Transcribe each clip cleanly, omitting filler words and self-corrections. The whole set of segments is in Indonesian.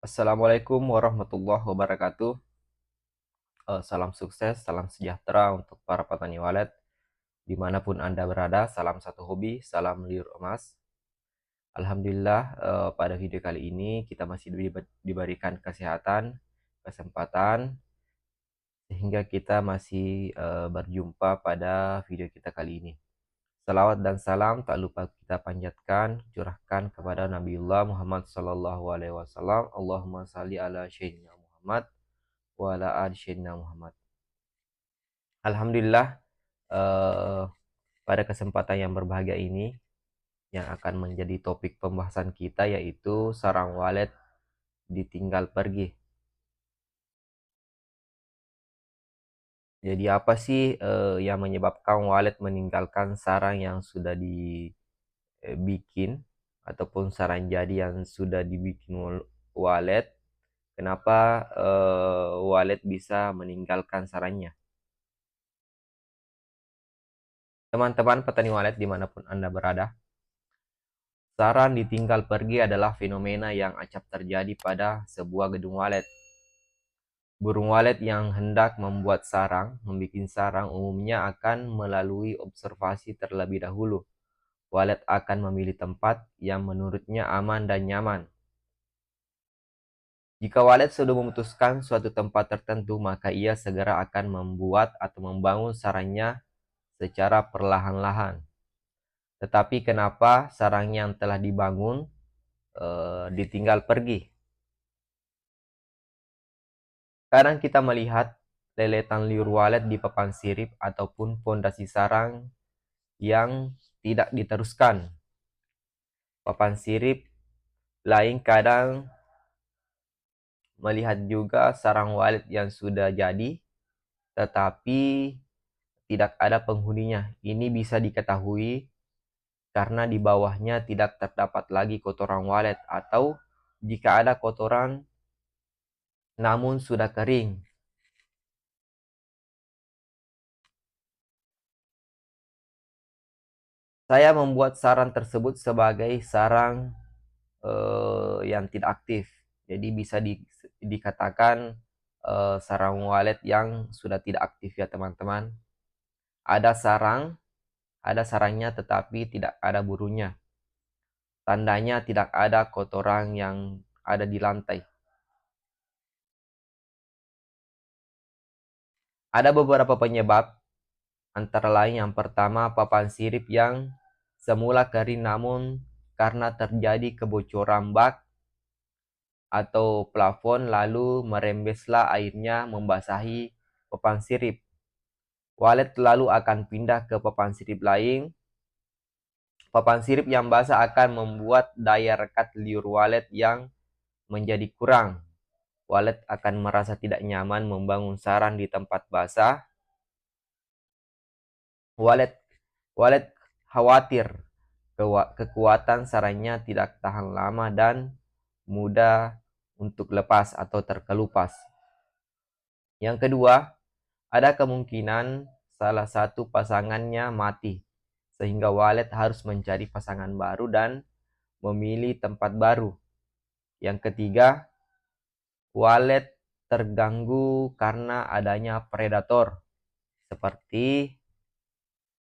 Assalamualaikum warahmatullahi wabarakatuh. Salam sukses, salam sejahtera untuk para petani walet dimanapun Anda berada. Salam satu hobi, salam liur emas. Alhamdulillah, pada video kali ini kita masih diberikan kesehatan, kesempatan, sehingga kita masih berjumpa pada video kita kali ini. Salawat dan salam tak lupa kita panjatkan, curahkan kepada Nabiullah Muhammad Sallallahu Alaihi Wasallam. Allahumma salli ala Sayyidina Muhammad wa ala ali Sayyidina Muhammad. Alhamdulillah, eh, pada kesempatan yang berbahagia ini yang akan menjadi topik pembahasan kita yaitu sarang walet ditinggal pergi. Jadi apa sih yang menyebabkan walet meninggalkan sarang yang sudah dibikin ataupun sarang jadi yang sudah dibikin walet? Kenapa walet bisa meninggalkan sarangnya? Teman-teman petani walet dimanapun Anda berada, sarang ditinggal pergi adalah fenomena yang acap terjadi pada sebuah gedung walet. Burung walet yang hendak membuat sarang, umumnya akan melalui observasi terlebih dahulu. Walet akan memilih tempat yang menurutnya aman dan nyaman. Jika walet sudah memutuskan suatu tempat tertentu, maka ia segera akan membuat atau membangun sarangnya secara perlahan-lahan. Tetapi kenapa sarang yang telah dibangun ditinggal pergi? Kadang kita melihat leletan liur walet di papan sirip ataupun pondasi sarang yang tidak diteruskan. Papan sirip lain kadang melihat juga sarang walet yang sudah jadi tetapi tidak ada penghuninya. Ini bisa diketahui karena di bawahnya tidak terdapat lagi kotoran walet atau jika ada kotoran namun sudah kering. Saya membuat sarang tersebut sebagai sarang yang tidak aktif. Jadi bisa dikatakan sarang walet yang sudah tidak aktif ya teman-teman. Ada sarangnya tetapi tidak ada burunya. Tandanya tidak ada kotoran yang ada di lantai. Ada beberapa penyebab, antara lain yang pertama papan sirip yang semula kering namun karena terjadi kebocoran bak atau plafon lalu merembeslah airnya membasahi papan sirip. Walet lalu akan pindah ke papan sirip lain. Papan sirip yang basah akan membuat daya rekat liur walet yang menjadi kurang. Walet akan merasa tidak nyaman membangun sarang di tempat basah. Walet khawatir kekuatan sarangnya tidak tahan lama dan mudah untuk lepas atau terkelupas. Yang kedua, ada kemungkinan salah satu pasangannya mati, sehingga walet harus mencari pasangan baru dan memilih tempat baru. Yang ketiga, walet terganggu karena adanya predator seperti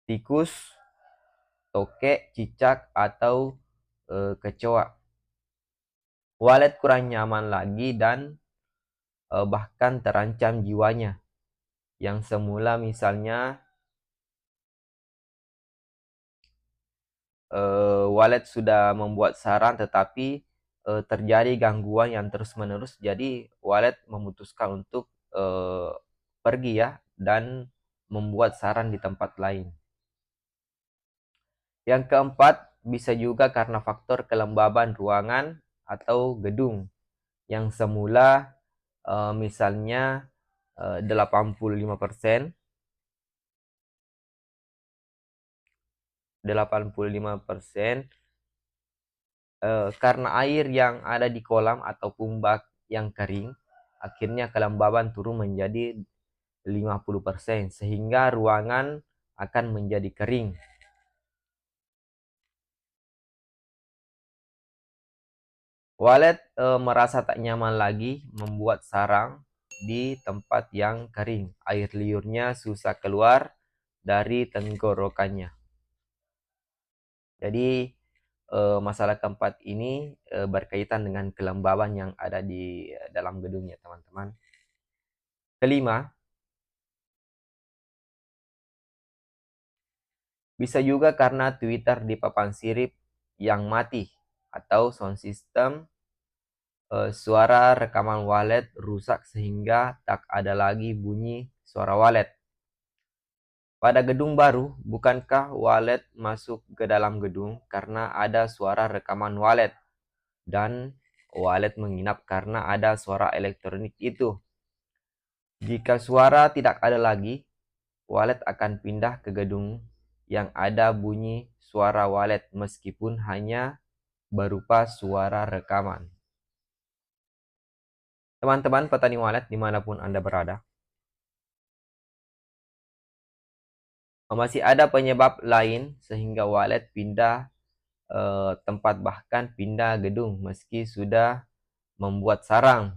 tikus, tokek, cicak, atau kecoa. Walet kurang nyaman lagi dan bahkan terancam jiwanya. Yang semula misalnya walet sudah membuat sarang tetapi terjadi gangguan yang terus-menerus, jadi walet memutuskan untuk pergi ya dan membuat sarang di tempat lain. Yang keempat, bisa juga karena faktor kelembaban ruangan atau gedung yang semula misalnya 85% karena air yang ada di kolam ataupun bak yang kering, akhirnya kelembaban turun menjadi 50% sehingga ruangan akan menjadi kering. Walet merasa tak nyaman lagi membuat sarang di tempat yang kering. Air liurnya susah keluar dari tenggorokannya. Jadi masalah keempat ini berkaitan dengan kelembaban yang ada di dalam gedungnya, teman-teman. Kelima, bisa juga karena Twitter di papan sirip yang mati atau sound system suara rekaman walet rusak sehingga tak ada lagi bunyi suara walet. Pada gedung baru, bukankah walet masuk ke dalam gedung karena ada suara rekaman walet dan walet menginap karena ada suara elektronik itu? Jika suara tidak ada lagi, walet akan pindah ke gedung yang ada bunyi suara walet meskipun hanya berupa suara rekaman. Teman-teman petani walet dimanapun Anda berada, masih ada penyebab lain sehingga walet pindah tempat bahkan pindah gedung meski sudah membuat sarang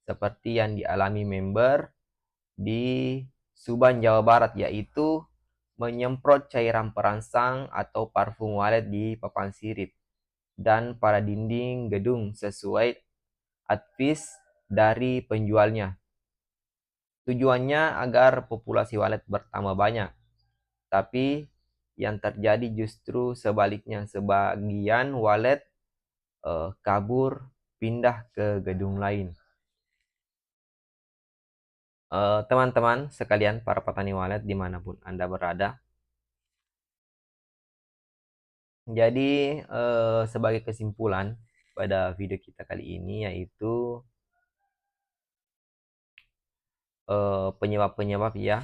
seperti yang dialami member di Subang, Jawa Barat, yaitu menyemprot cairan perangsang atau parfum walet di papan sirip dan pada dinding gedung sesuai advice dari penjualnya. Tujuannya agar populasi walet bertambah banyak. Tapi yang terjadi justru sebaliknya, sebagian walet kabur pindah ke gedung lain. Teman-teman sekalian, para petani walet dimanapun Anda berada. Jadi sebagai kesimpulan pada video kita kali ini yaitu penyebab-penyebab ya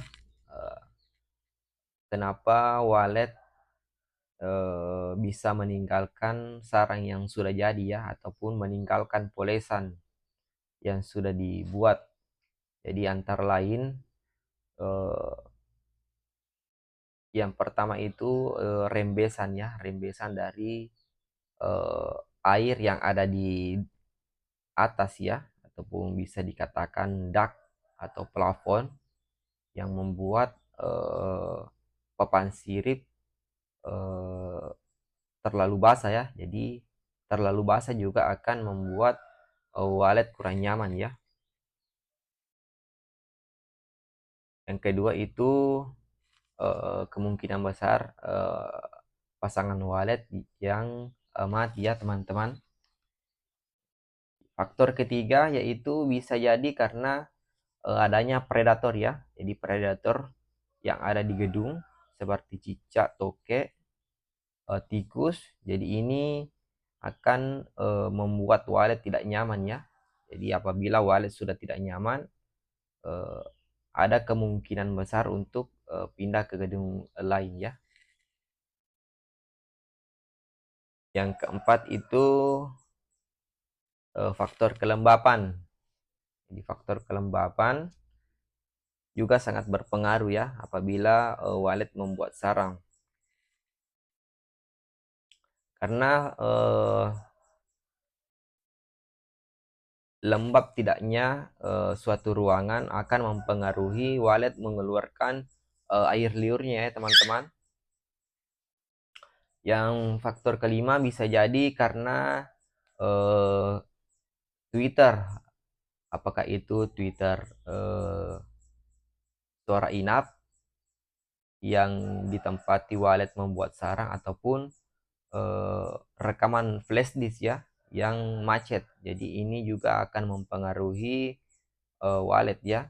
kenapa walet bisa meninggalkan sarang yang sudah jadi ya, ataupun meninggalkan polesan yang sudah dibuat. Jadi antara lain yang pertama itu rembesan ya, rembesan dari air yang ada di atas ya, ataupun bisa dikatakan dak atau plafon yang membuat papan sirip terlalu basah ya. Jadi terlalu basah juga akan membuat walet kurang nyaman ya. Yang kedua itu kemungkinan besar pasangan walet yang mati ya, teman-teman. Faktor ketiga yaitu bisa jadi karena adanya predator ya. Jadi predator yang ada di gedung seperti cicak, tokek, tikus. Jadi ini akan membuat walet tidak nyaman ya. Jadi apabila walet sudah tidak nyaman, ada kemungkinan besar untuk pindah ke gedung lain ya. Yang keempat itu faktor kelembapan. Jadi faktor kelembapan juga sangat berpengaruh ya apabila walet membuat sarang. Karena lembab tidaknya suatu ruangan akan mempengaruhi walet mengeluarkan air liurnya ya, teman-teman. Yang faktor kelima bisa jadi karena Twitter. Apakah itu Twitter suara inap yang ditempati walet membuat sarang, ataupun rekaman flash disk ya yang macet. Jadi ini juga akan mempengaruhi walet ya,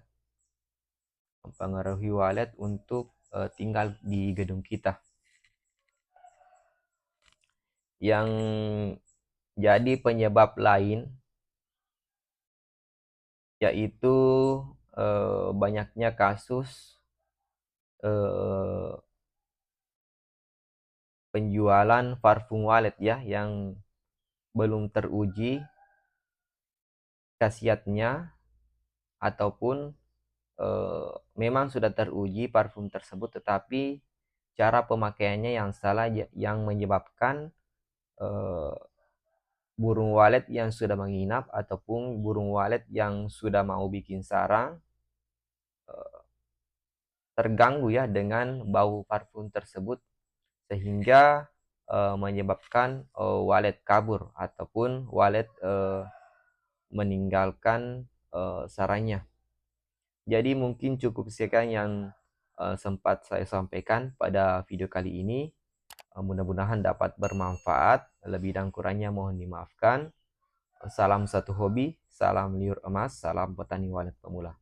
mempengaruhi walet untuk tinggal di gedung kita. Yang jadi penyebab lain yaitu banyaknya kasus penjualan parfum walet ya yang belum teruji khasiatnya, ataupun memang sudah teruji parfum tersebut tetapi cara pemakaiannya yang salah yang menyebabkan burung walet yang sudah menginap ataupun burung walet yang sudah mau bikin sarang terganggu ya dengan bau parfum tersebut, sehingga menyebabkan walet kabur ataupun walet meninggalkan sarangnya. Jadi mungkin cukup sekian yang sempat saya sampaikan pada video kali ini. Mudah-mudahan dapat bermanfaat. Lebih dan kurangnya mohon dimaafkan. Salam satu hobi, salam liur emas, salam petani walet pemula.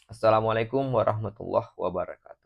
Assalamualaikum warahmatullahi wabarakatuh.